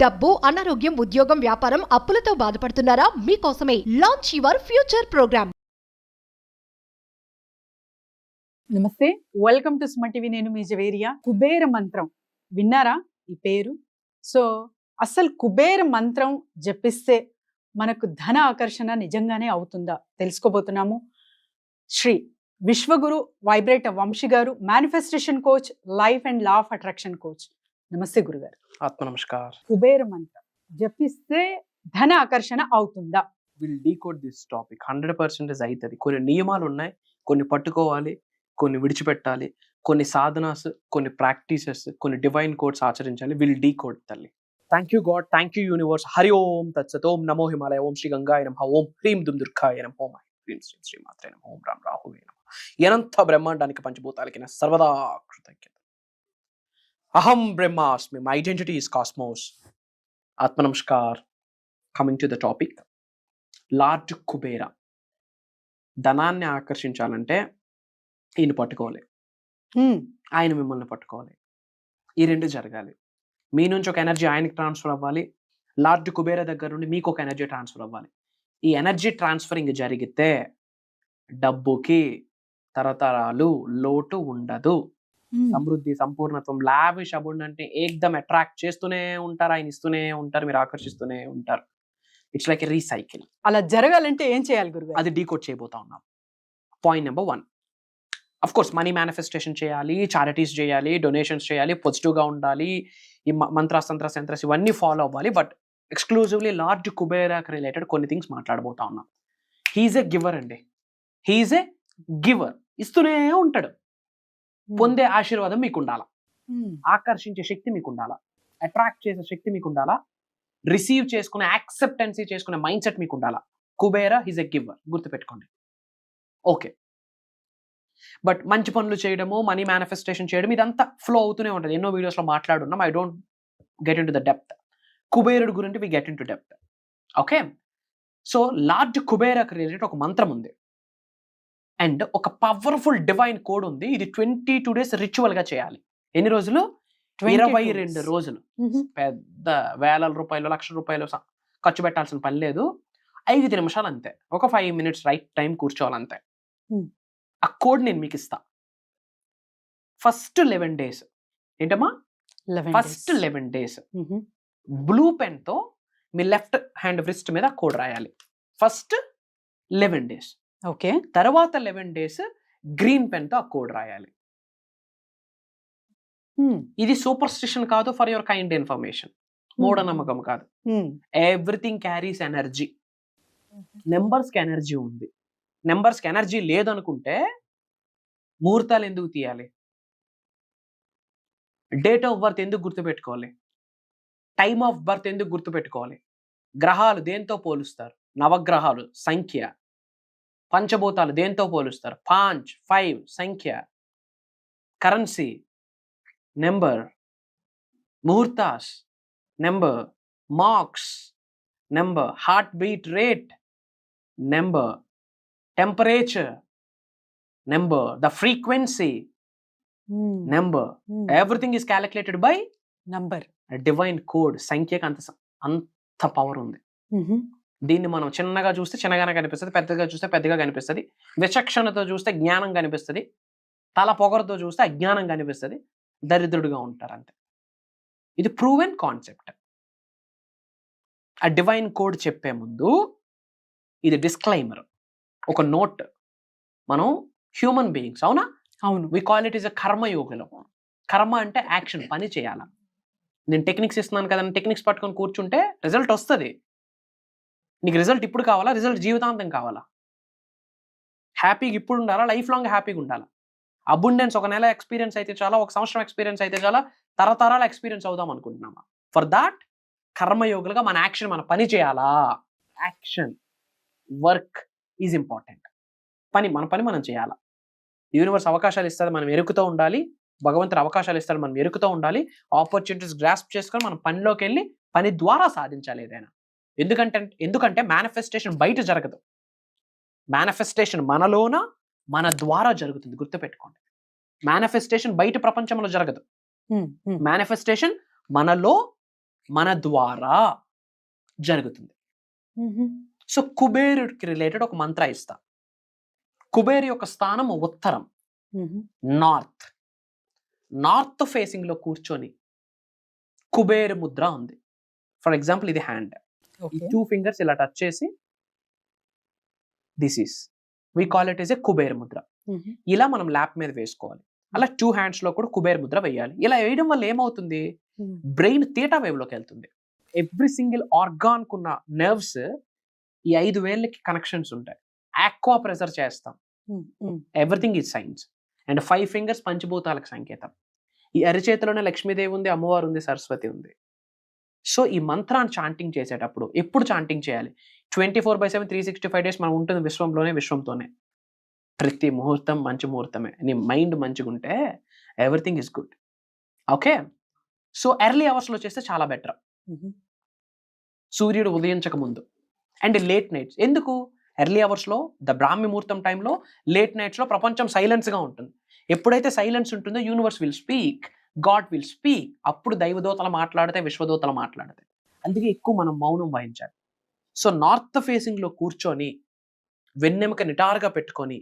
డబ్బు, అనారోగ్యం, ఉద్యోగం, వ్యాపారం, అప్పులతో బాధపడుతున్నారా? మీకోసమే లాంచ్ యువర్ ఫ్యూచర్ ప్రోగ్రామ్. నమస్తే, వెల్కమ్ టు సుమన్ టీవీ. నేను మీ జవేరియా. కుబేర మంత్రం విన్నారా ఈ పేరు? సో అసలు కుబేర మంత్రం జపిస్తే మనకు ధన ఆకర్షణ నిజంగానే అవుతుందా తెలుసుకోబోతున్నాము. శ్రీ విశ్వగురు వైబ్రేటర్ వంశీ గారు, manifestation coach, life and law of attraction coach. నమస్తే గురుగారు. ఆత్మ నమస్కార్. కుబేర మంత్రం జపిస్తే ధన ఆకర్షణ అవుతుందా? Will decode this topic. 100% అవుతుంది. కొన్ని నియమాలు ఉన్నాయి, కొన్ని పట్టుకోవాలి, కొన్ని విడిచిపెట్టాలి, కొన్ని సాధనాస్, కొన్ని ప్రాక్టీసెస్, కొన్ని డివైన్ కోడ్స్ ఆచరించాలి. విల్ డీకోడ్ తల్లి. Thank you God, thank you universe. Hari Om తత్సత్. ఓం నమో హిమాలయ, ఓం శ్రీ గంగాయ నమః, ఓం హ్రీం దుమ్ దుర్గాయ నమః, ఓం హ్రీం శ్రీ శ్రీమాత్రే నమః, ఓం రామ్ రాహువే నమః. ఎనంత బ్రహ్మాండానికి పంచభూతాలకి నా సర్వదా కృతజ్ఞత. అహం బ్రహ్మాస్మి, మై ఐడెంటిటీ ఇస్ కాస్మోస్. ఆత్మ నమస్కార్. Coming to the topic, lord Kubera. ధనాన్ని ఆకర్షించాలంటే ఈయన పట్టుకోవాలి, ఆయన మిమ్మల్ని పట్టుకోవాలి. ఈ రెండు జరగాలి. మీ నుంచి ఒక ఎనర్జీ ఆయనకి ట్రాన్స్ఫర్ అవ్వాలి, లార్డ్ కుబేర దగ్గర నుండి మీకు ఒక ఎనర్జీ ట్రాన్స్ఫర్ అవ్వాలి. ఈ ఎనర్జీ ట్రాన్స్ఫరింగ్ జరిగితే డబ్బుకి తరతరాలు లోటు ఉండదు. సమృద్ధి, సంపూర్ణత్వం, లావిష్ అబౌండెంట్ ఏకదమ్ అట్రాక్ట్ చేస్తూనే ఉంటారు, ఆయన ఇస్తూనే ఉంటారు, మీరు ఆకర్షిస్తూనే ఉంటారు. It's like a recycle. అలా జరగాలంటే ఏం చేయాలి గురుగారు? అది డీకోడ్ చేయబోతా ఉన్నాం. Point number 1, of course money manifestation చేయాలి, చారిటీస్ చేయాలి, డొనేషన్స్ చేయాలి, పాజిటివ్గా ఉండాలి, ఈ మంత్రాస్, తంత్రాస్, యంత్రాస్ ఇవన్నీ ఫాలో అవ్వాలి. బట్ ఎక్స్క్లూజివ్లీ లార్డ్ కుబేరాకి రిలేటెడ్ కొన్ని థింగ్స్ మాట్లాడబోతా ఉన్నాం. హీఈస్ ఎ గివర్ అండి. హీఈస్ ఎ గివర్. ఇస్తూనే ఉంటాడు. పొందే ఆశీర్వాదం మీకు ఉండాలా, ఆకర్షించే శక్తి మీకు ఉండాలా, అట్రాక్ట్ చేసే శక్తి మీకు ఉండాలా, రిసీవ్ చేసుకునే, యాక్సెప్టెన్సీ చేసుకునే మైండ్ సెట్ మీకు ఉండాలా. కుబేరా ఈజ్ ఎ గివర్, గుర్తుపెట్టుకోండి. ఓకే, బట్ మంచి పనులు చేయడము, మనీ మేనిఫెస్టేషన్ చేయడం, ఇదంతా ఫ్లో అవుతూనే ఉంటుంది. ఎన్నో వీడియోస్లో మాట్లాడున్నాం. I don't get in to the depth. కుబేరుడు గురించి we get in to depth. Okay, so lord కుబేరాకి రిలేటెడ్ ఒక మంత్రం ఉంది అండ్ ఒక పవర్ఫుల్ డివైన్ కోడ్ ఉంది. ఇది 22 days రిచువల్ గా చేయాలి. ఎన్ని రోజులు? 22 రోజులు. పెద్ద వేల రూపాయలు, లక్ష రూపాయలు ఖర్చు పెట్టాల్సిన పని లేదు. 5 నిమిషాలు అంతే, ఒక 5 minutes రైట్ టైం కూర్చోవాలంతే. ఆ కోడ్ నేను మీకు ఇస్తా. ఫస్ట్ 11 days ఏంటమ్మా? ఫస్ట్ 11 days బ్లూ పెన్ తో మీ లెఫ్ట్ హ్యాండ్ రిస్ట్ మీద కోడ్ రాయాలి. First 11 days. ఓకే, తర్వాత 11 days గ్రీన్ పెన్ తో ఆ కోడ్ రాయాలి. ఇది సూపర్ స్టిషన్ కాదు, ఫర్ యువర్ కైండ్ ఇన్ఫర్మేషన్. మూఢనమ్మకం కాదు. Everything carries energy. నెంబర్స్ కి ఎనర్జీ ఉంది. నెంబర్స్ కి ఎనర్జీ లేదనుకుంటే ముహూర్తాలు ఎందుకు తీయాలి? డేట్ ఆఫ్ బర్త్ ఎందుకు గుర్తుపెట్టుకోవాలి? టైమ్ ఆఫ్ బర్త్ ఎందుకు గుర్తుపెట్టుకోవాలి? గ్రహాలు దేంతో పోలుస్తారు? నవగ్రహాలు సంఖ్య. పంచభూతాలు దేంతో పోలుస్తారు? 5, 5 సంఖ్య. Currency number, muhurtas number, marks number, heart beat rate number, temperature number, the frequency number. Everything is calculated by number. Divine code. సంఖ్యకి అంత పవర్ ఉంది. దీన్ని మనం చిన్నగా చూస్తే చిన్నగానే కనిపిస్తుంది, పెద్దగా చూస్తే పెద్దగా కనిపిస్తుంది, విచక్షణతో చూస్తే జ్ఞానం కనిపిస్తుంది, తల పొగరుతో చూస్తే అజ్ఞానం కనిపిస్తుంది, దరిద్రుడుగా ఉంటారు అంతే. ఇది ప్రూవెన్ కాన్సెప్ట్. ఆ డివైన్ కోడ్ చెప్పే ముందు ఇది డిస్క్లైమర్, ఒక నోట్. మనం హ్యూమన్ బీయింగ్స్, అవునా? అవును. We call it is a కర్మయోగం. కర్మ అంటే యాక్షన్, పని చేయాలా. నేను టెక్నిక్స్ ఇస్తున్నాను కదా, టెక్నిక్స్ పట్టుకొని కూర్చుంటే రిజల్ట్ వస్తుంది. నీకు రిజల్ట్ ఇప్పుడు కావాలా? రిజల్ట్ జీవితాంతం కావాలా? హ్యాపీగా ఇప్పుడు ఉండాలా? లైఫ్ లాంగ్ హ్యాపీగా ఉండాలా? అబుండెన్స్ ఒక నెల ఎక్స్పీరియన్స్ అయితే చాలా, ఒక సంవత్సరం ఎక్స్పీరియన్స్ అయితే చాలా, తరతరాల ఎక్స్పీరియన్స్ అవుదాం అనుకుంటున్నామా? ఫర్ దాట్ కర్మయోగులుగా మన యాక్షన్, మన పని చేయాలా. Action, work is important. మన పని మనం చేయాలా. యూనివర్స్ అవకాశాలు ఇస్తుంది, మనం ఎరుకుతూ ఉండాలి. భగవంతుడు అవకాశాలు ఇస్తాడు, మనం ఎరుకుతూ ఉండాలి. ఆపర్చునిటీస్ గ్రాస్ప్ చేసుకొని మనం పనిలోకి వెళ్ళి పని ద్వారా సాధించాలి ఏదైనా. ఎందుకంటే మేనిఫెస్టేషన్ బయట జరగదు. మేనిఫెస్టేషన్ మనలోన, మన ద్వారా జరుగుతుంది. గుర్తుపెట్టుకోండి, మేనిఫెస్టేషన్ బయట ప్రపంచంలో జరగదు. మేనిఫెస్టేషన్ మనలో, మన ద్వారా జరుగుతుంది. సో కుబేరుడికి రిలేటెడ్ ఒక మంత్ర ఇస్తా. కుబేరు యొక్క స్థానం ఉత్తరం, నార్త్. నార్త్ ఫేసింగ్ లో కూర్చొని కుబేరు ముద్ర ఉంది. ఫర్ ఎగ్జాంపుల్ ఇది హ్యాండ్, ఈ 2 fingers ఇలా టచ్ చేసి this is we call it is a Kuber mudra. ఇలా మనం ల్యాప్ మీద వేసుకోవాలి. అలా 2 hands లో కూడా కుబేర్ ముద్ర వేయాలి. ఇలా వేయడం వల్ల ఏమవుతుంది, బ్రెయిన్ థీటా వేవ్ లోకి వెళ్తుంది. ఎవ్రీ సింగిల్ ఆర్గాన్ కున్న నర్వ్స్ ఈ 5 వేళ్ళకి కనెక్షన్స్ ఉంటాయి. ఆక్వా ప్రెజర్ చేస్తాం. Everything is science. And 5 fingers పంచభూతాలకు సంకేతం. ఈ అరిచేతిలోనే లక్ష్మీదేవి ఉంది, అమ్మవారు ఉంది, సరస్వతి ఉంది. సో ఈ మంత్రాన్ని చాంటింగ్ చేసేటప్పుడు ఎప్పుడు చాంటింగ్ చేయాలి? 24/7 365 days మనం ఉంటుంది విశ్వంలోనే, విశ్వంతోనే. ప్రతి ముహూర్తం మంచి ముహూర్తమే. నీ మైండ్ మంచిగా ఉంటే everything is good. Okay, so early అవర్స్లో చేస్తే చాలా బెటర్, సూర్యుడు ఉదయించక ముందు. అండ్ లేట్ నైట్స్ ఎందుకు? ఎర్లీ అవర్స్లో ద బ్రాహ్మి ముహూర్తం టైంలో, లేట్ నైట్స్లో ప్రపంచం సైలెన్స్గా ఉంటుంది. ఎప్పుడైతే సైలెన్స్ ఉంటుందో universe will speak, God will speak. అప్పుడు దైవదూతలు మాట్లాడితే, విశ్వదూతలు మాట్లాడితే. అందుకే ఎక్కువ మనం మౌనం వహించాలి. సో నార్త్ ఫేసింగ్ లో కూర్చొని వెన్నెముక నిటారుగా పెట్టుకొని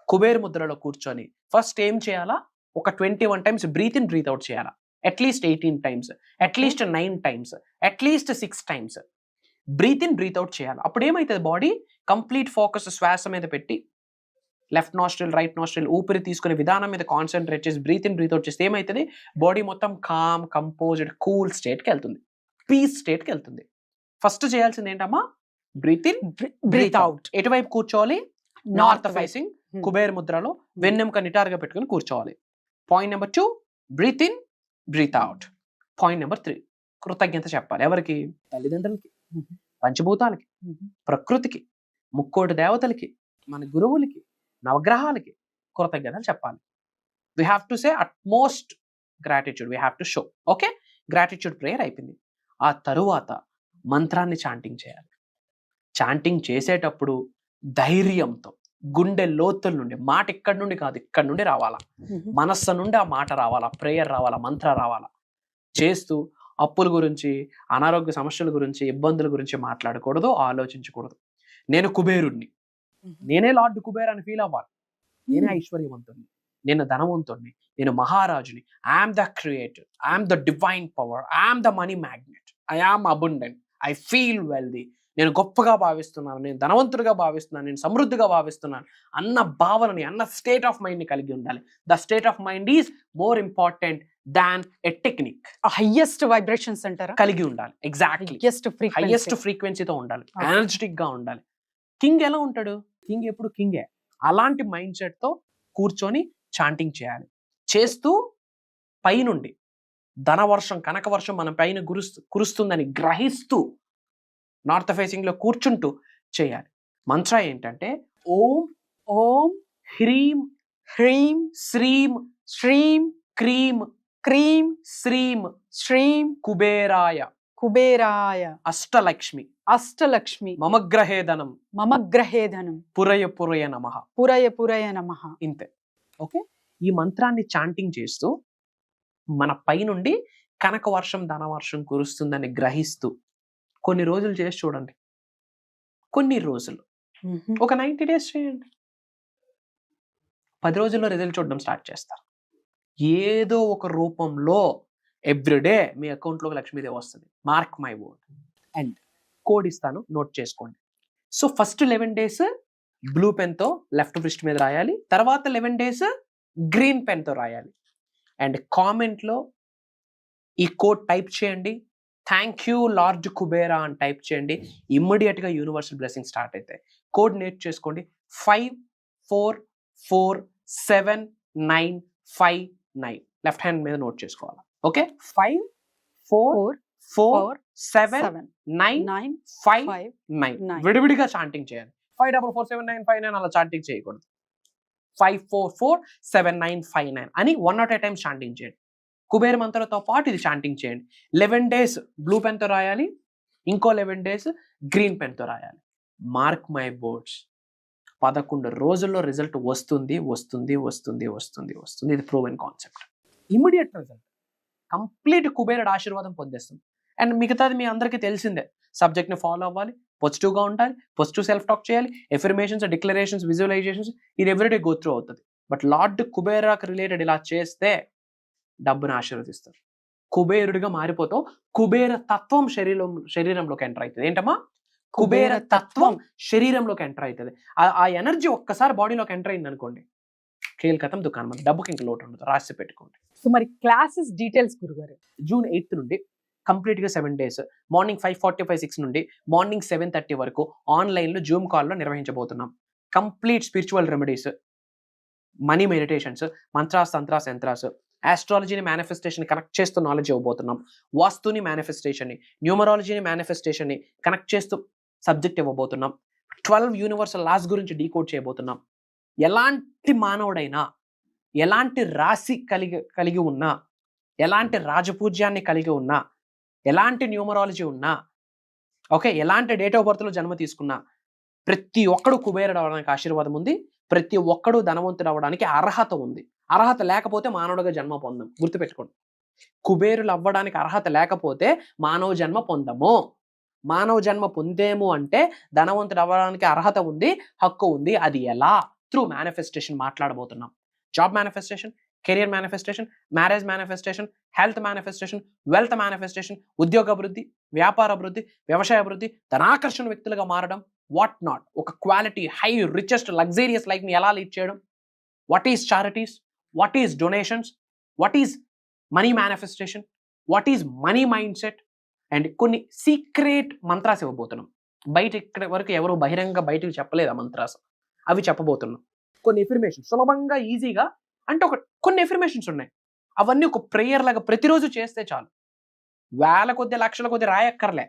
కుబేర్ ముద్రలో కూర్చొని ఫస్ట్ ఏం చేయాలా, ఒక 21 times breath in breath out చేయాలా. At least 18 times, at least 9 times, at least 6 times breath in breath out చేయాలి. అప్పుడు ఏమవుతుంది, బాడీ కంప్లీట్ ఫోకస్ శ్వాస మీద పెట్టి లెఫ్ట్ నాస్ట్రిల్ రైట్ నాస్ట్రిల్ ఊపిరి తీసుకునే విధానం మీద కాన్సన్ట్రేట్ చేసి బ్రీత్ ఇన్ బ్రీత్ అవుట్ చేస్తే ఏమవుతుంది, బాడీ మొత్తం కామ్, కంపోజ్డ్, కూల్ స్టేట్కి వెళ్తుంది, పీస్ స్టేట్కి వెళ్తుంది. ఫస్ట్ చేయాల్సింది ఏంటమ్మా, బ్రీత్ ఇన్ బ్రీత్ అవుట్. ఎటువైపు కూర్చోవాలి, నార్త్ ఫేసింగ్ కుబేర్ ముద్రలో వెన్నెముక నిటారుగా పెట్టుకుని కూర్చోవాలి. Point number 2 breathe in breath out. Point number 3 కృతజ్ఞత చెప్పాలి. ఎవరికి? తల్లిదండ్రులకి, పంచభూతాలకి, ప్రకృతికి, ముక్కోటి దేవతలకి, మన గురువులకి, నవగ్రహాలకి కృతజ్ఞతలు చెప్పాలి. We have to say utmost gratitude, we have to show. Okay, gratitude prayer అయిపోయింది. ఆ తరువాత మంత్రాన్ని చాంటింగ్ చేయాలి. చాంటింగ్ చేసేటప్పుడు ధైర్యంతో గుండె లోతుల నుండి, మాట ఇక్కడి నుండి కాదు, ఇక్కడి నుండి రావాలా, మనస్సు నుండి ఆ మాట రావాలా, ప్రేయర్ రావాలా, మంత్ర రావాలా. చేస్తూ అప్పుల గురించి, అనారోగ్య సమస్యల గురించి, ఇబ్బందుల గురించి మాట్లాడకూడదు, ఆలోచించకూడదు. నేను కుబేరుణ్ణి, నేనే లార్డ్ కుబేర్ అని ఫీల్ అవ్వాలి. నేనే ఐశ్వర్యవంతుణ్ణి, నేను ధనవంతుణ్ణి, నేను మహారాజుని. I'm the creator, I'm the divine power, I'm the money magnet, I'm abundant, I feel wealthy. నేను గొప్పగా భావిస్తున్నాను, నేను ధనవంతుడిగా భావిస్తున్నాను, నేను సమృద్ధిగా భావిస్తున్నాను అన్న భావనని, అన్న స్టేట్ ఆఫ్ మైండ్ని కలిగి ఉండాలి. The state of mind is more important than a technique. Highest vibrations అంటారా? కలిగి ఉండాలి. ఎగ్జాక్ట్లీ, హైయెస్ట్ ఫ్రీక్వెన్సీతో ఉండాలి, ఎనర్జెటిక్ గా ఉండాలి. కింగ్ ఎలా ఉంటాడు? కింగ్ ఎప్పుడు కింగే. అలాంటి మైండ్ సెట్ తో కూర్చొని చాంటింగ్ చేయాలి. చేస్తూ పైనుండి ధనవర్షం, కనకవర్షం మన పైన కురుస్తుందని గ్రహిస్తూ నార్త్ ఫేసింగ్ లో కూర్చుంటూ చేయాలి. మంత్ర ఏంటంటే ఓం ఓం హ్రీం హ్రీం శ్రీం శ్రీం క్రీం క్రీం శ్రీం శ్రీం కుబేరాయ కుబేరాయ అష్టలక్ష్మి అష్టలక్ష్మి మమగ్రహేధనం మమగ్రహేధనం పురయ పురయ నమః. పురయ పురయ నమః. ఇంతే. ఓకే, ఈ మంత్రాన్ని చాంటింగ్ చేస్తూ మన పైనుండి కనకవర్షం, ధనవర్షం కురుస్తుందని గ్రహిస్తూ కొన్ని రోజులు చేసి చూడండి. కొన్ని రోజులు, ఒక 90 days చేయండి. 10 రోజుల్లో రిజల్ట్ చూడడం స్టార్ట్ చేస్తారు. ఏదో ఒక రూపంలో ఎవ్రీడే మీ అకౌంట్లోకి లక్ష్మీదేవి వస్తుంది. Mark my word. And code ఇస్తాను, నోట్ చేసుకోండి. సో ఫస్ట్ 11 days బ్లూ పెన్తో లెఫ్ట్ రిస్ట్ మీద రాయాలి. తర్వాత 11 days గ్రీన్ పెన్తో రాయాలి. అండ్ కామెంట్లో ఈ కోడ్ టైప్ చేయండి. థ్యాంక్ యూ లార్డ్ కుబేరా అని టైప్ చేయండి. ఇమ్మీడియట్గా యూనివర్సల్ బ్లెస్సింగ్ స్టార్ట్ అవుతాయి. కోడ్ నోట్ చేసుకోండి. 544795 లెఫ్ట్ హ్యాండ్ మీద నోట్ చేసుకోవాలి. ఓకే, 544795 విడివిడిగా చాంటింగ్ చేయాలి. 544795 అలా చాంటింగ్ చేయకూడదు. 544795 అని 108 times చాంటింగ్ చేయండి. కుబేర మంత్రంతో పాటు ఇది చాంటింగ్ చేయండి. 11 days బ్లూ పెన్తో రాయాలి, ఇంకో 11 days గ్రీన్ పెన్తో రాయాలి. మార్క్ మై వర్డ్స్, 11 రోజుల్లో రిజల్ట్ వస్తుంది వస్తుంది వస్తుంది వస్తుంది వస్తుంది. ఇది proven concept. Immediate result, complete కుబేరుడు ఆశీర్వాదం పొందేస్తుంది. అండ్ మిగతాది మీ అందరికీ తెలిసిందే. సబ్జెక్ట్ని ఫాలో అవ్వాలి, పాజిటివ్గా ఉండాలి, పాజిటివ్ సెల్ఫ్ టాక్ చేయాలి, ఎఫర్మేషన్స్, డిక్లరేషన్స్, విజువలైజేషన్స్, ఇది ఎవ్రీడే గో త్రూ అవుతుంది. బట్ లార్డ్ కుబేరాకి రిలేటెడ్ ఇలా చేస్తే డబ్బును ఆశీర్వదిస్తారు. కుబేరుడిగా మారిపోతావు. కుబేర తత్వం శరీరంలోకి ఎంటర్ అవుతుంది. ఏంటమ్మా? కుబేర తత్వం శరీరంలోకి ఎంటర్ అవుతుంది. ఆ ఎనర్జీ ఒక్కసారి బాడీలోకి ఎంటర్ అయింది అనుకోండి, కేల్కతం దుకాణం, డబ్బుకి ఇంక లోటు ఉండదు. రాసి పెట్టుకోండి. సో మరి క్లాసెస్ డీటెయిల్స్ గురుగారు. జూన్ 8th నుండి కంప్లీట్గా 7 days, మార్నింగ్ 5:45, 6 నుండి మార్నింగ్ 7:30 వరకు ఆన్లైన్లో జూమ్ కాల్లో నిర్వహించబోతున్నాం. Complete spiritual remedies, money meditations, mantras, tantras, yantras, ఆస్ట్రాలజీని మేనిఫెస్టేషన్ కనెక్ట్ చేస్తూ నాలెడ్జ్ ఇవ్వబోతున్నాం. వాస్తుని మేనిఫెస్టేషన్ని, న్యూమరాలజీని మేనిఫెస్టేషన్ని కనెక్ట్ చేస్తూ సబ్జెక్ట్ ఇవ్వబోతున్నాం. 12 యూనివర్సల్ లాస్ గురించి డీకోడ్ చేయబోతున్నాం. ఎలాంటి మానవుడైనా, ఎలాంటి రాశి కలిగి ఉన్నా, ఎలాంటి రాజపూజ్యాన్ని కలిగి ఉన్నా, ఎలాంటి న్యూమరాలజీ ఉన్నా, ఓకే, ఎలాంటి డేట్ ఆఫ్ బర్త్లో జన్మ తీసుకున్నా, ప్రతి ఒక్కడు కుబేరుడు అవడానికి ఆశీర్వాదం ఉంది. ప్రతి ఒక్కడు ధనవంతుడు అవ్వడానికి అర్హత ఉంది. అర్హత లేకపోతే మానవుడిగా జన్మ పొందం. గుర్తుపెట్టుకోండి, కుబేరులు అవ్వడానికి అర్హత లేకపోతే మానవ జన్మ పొందము. మానవ జన్మ పొందేము అంటే ధనవంతుడు అవ్వడానికి అర్హత ఉంది, హక్కు ఉంది. అది ఎలా? త్రూ మేనిఫెస్టేషన్ మాట్లాడబోతున్నాం. Job manifestation, career manifestation, marriage manifestation, health manifestation, wealth manifestation, ఉద్యోగ అభివృద్ధి, వ్యాపార అభివృద్ధి, వ్యవసాయ అభివృద్ధి, ధనాకర్షణ వ్యక్తులుగా మారడం, వాట్ నాట్, ఒక క్వాలిటీ, హై, రిచెస్ట్, లగ్జరియస్ లైఫ్ని ఎలా లీడ్ చేయడం, what is charities, what is donations, what is money manifestation, what is money mind set, and కొన్ని సీక్రెట్ మంత్రాస్ ఇవ్వబోతున్నాం. బయట ఇక్కడ వరకు ఎవరు బహిరంగ బయటకు చెప్పలేదు ఆ మంత్రాస్, అవి చెప్పబోతున్నాం. కొన్ని ఇన్ఫర్మేషన్ సులభంగా, ఈజీగా, అంటే కొన్ని ఇన్ఫర్మేషన్స్ ఉన్నాయి. అవన్నీ ఒక ప్రేయర్ లాగా ప్రతిరోజు చేస్తే చాలు. వేల కొద్ది, లక్షల కొద్ది రాయక్కర్లే.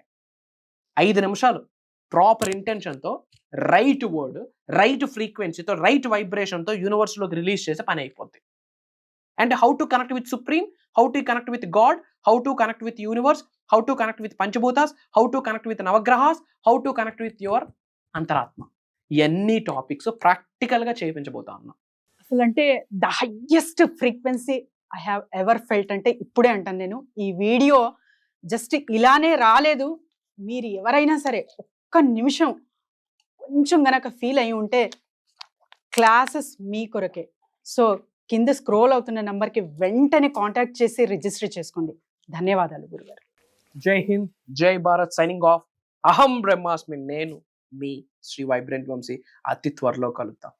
5 నిమిషాలు ప్రాపర్ ఇంటెన్షన్తో, రైట్ వర్డ్, రైట్ ఫ్రీక్వెన్సీతో, రైట్ వైబ్రేషన్తో యూనివర్స్లోకి రిలీజ్ చేసే పని అయిపోద్ది. And how to connect with supreme, how to connect with God, how to connect with universe, how to connect with panchabhutas, how to connect with navagrahas, how to connect with your అంతరాత్మ. ఇవన్నీ topics ప్రాక్టికల్గా చేయించబోతా ఉన్నాం. అసలు అంటే the highest frequency I have ever felt అంటే ఇప్పుడే అంటాను నేను. ఈ వీడియో జస్ట్ ఇలానే రాలేదు. మీరు ఎవరైనా సరే ఒక్క నిమిషం కొంచెం గనక ఫీల్ అయి ఉంటే క్లాసెస్ మీ కొరకే. సో కింద స్క్రోల్ అవుతున్న నంబర్కి వెంటనే కాంటాక్ట్ చేసి రిజిస్టర్ చేసుకోండి. ధన్యవాదాలు గురుగారు. జై హింద్, జై భారత్. Signing off. అహం బ్రహ్మాస్మి. నేను మీ శ్రీ వైబ్రెంట్ వంశీ. అతి త్వరలో కలుద్దాం.